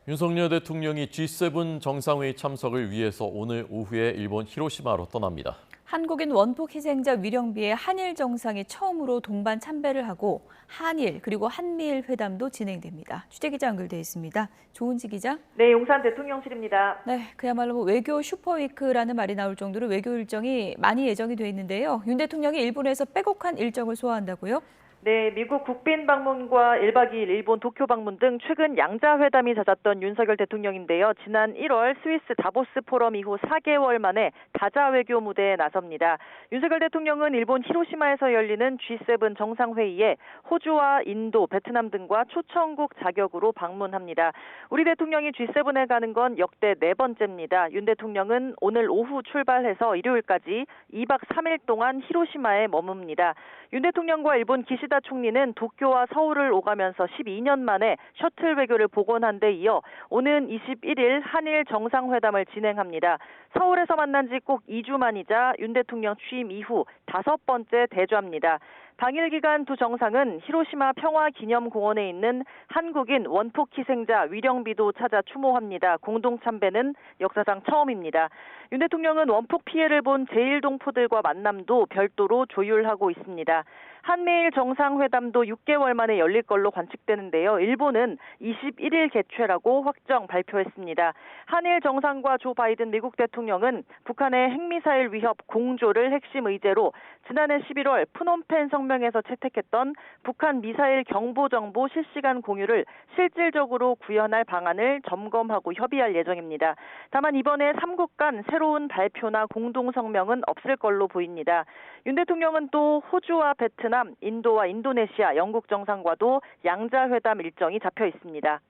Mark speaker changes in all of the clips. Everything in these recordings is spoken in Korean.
Speaker 1: 윤석열 대통령이 G7 정상회의 참석을 위해서 오늘 오후에 일본 히로시마로 떠납니다.
Speaker 2: 한국인 원폭 희생자 위령비에 한일 정상이 처음으로 동반 참배를 하고 한일 그리고 한미일 회담도 진행됩니다. 취재기자 연결돼 있습니다. 조은지 기자.
Speaker 3: 네, 용산 대통령실입니다.
Speaker 2: 네, 그야말로 외교 슈퍼위크라는 말이 나올 정도로 외교 일정이 많이 예정이 돼 있는데요. 윤 대통령이 일본에서 빼곡한 일정을 소화한다고요?
Speaker 3: 네, 미국 국빈 방문과 1박 2일 일본 도쿄 방문 등 최근 양자 회담이 잦았던 윤석열 대통령인데요. 지난 1월 스위스 다보스 포럼 이후 4개월 만에 다자 외교 무대에 나섭니다. 윤석열 대통령은 일본 히로시마에서 열리는 G7 정상회의에 호주와 인도, 베트남 등과 초청국 자격으로 방문합니다. 우리 대통령이 G7에 가는 건 역대 4번째입니다. 윤 대통령은 오늘 오후 출발해서 일요일까지 2박 3일 동안 히로시마에 머뭅니다. 윤 대통령과 일본 기시다 총리는 도쿄와 서울을 오가면서 12년 만에 셔틀 외교를 복원한 데 이어 오는 21일 한일 정상회담을 진행합니다. 서울에서 만난 지 꼭 2주 만이자 윤 대통령 취임 이후 5번째 대좌입니다. 당일 기간 두 정상은 히로시마 평화기념공원에 있는 한국인 원폭 희생자 위령비도 찾아 추모합니다. 공동 참배는 역사상 처음입니다. 윤 대통령은 원폭 피해를 본 제1동포들과 만남도 별도로 조율하고 있습니다. 한미일 정상회담도 6개월 만에 열릴 걸로 관측되는데요. 일본은 21일 개최라고 확정 발표했습니다. 한일 정상과 조 바이든 미국 대통령은 북한의 핵미사일 위협 공조를 핵심 의제로 지난해 11월 푸놈펜 성명에서 채택했던 북한 미사일 경보 정보 실시간 공유를 실질적으로 구현할 방안을 점검하고 협의할 예정입니다. 다만 이번에 3국 간 새로운 발표나 공동 성명은 없을 걸로 보입니다. 윤 대통령은 또 호주와 베트남, 인도와 인도네시아, 영국 정상과도 양자회담 일정이 잡혀 있습니다.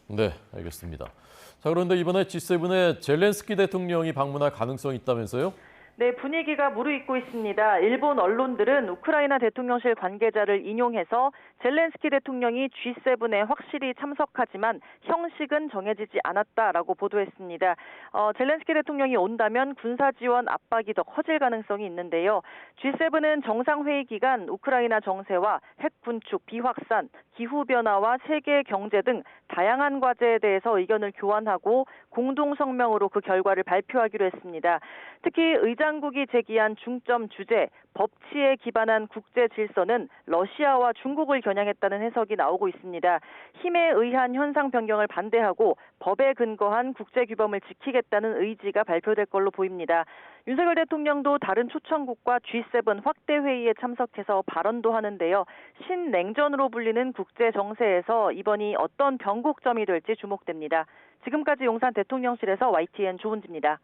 Speaker 1: 네, 알겠습니다. 자, 그런데 이번에 G7에 젤렌스키 대통령이 방문할 가능성이 있다면서요?
Speaker 3: 네, 분위기가 무르익고 있습니다. 일본 언론들은 우크라이나 대통령실 관계자를 인용해서 젤렌스키 대통령이 G7에 확실히 참석하지만 형식은 정해지지 않았다라고 보도했습니다. 젤렌스키 대통령이 온다면 군사 지원 압박이 더 커질 가능성이 있는데요. G7은 정상회의 기간 우크라이나 정세와 핵 군축, 비확산, 기후변화와 세계 경제 등 다양한 과제에 대해서 의견을 교환하고 공동 성명으로 그 결과를 발표하기로 했습니다. 특히 의장국이 제기한 중점 주제, 법치에 기반한 국제 질서는 러시아와 중국을 겨냥했다는 해석이 나오고 있습니다. 힘에 의한 현상 변경을 반대하고 법에 근거한 국제 규범을 지키겠다는 의지가 발표될 걸로 보입니다. 윤석열 대통령도 다른 초청국과 G7 확대 회의에 참석해서 발언도 하는데요. 신냉전으로 불리는 국제 정세에서 이번이 어떤 변곡점이 될지 주목됩니다. 지금까지 용산 대통령실에서 YTN 조은지입니다.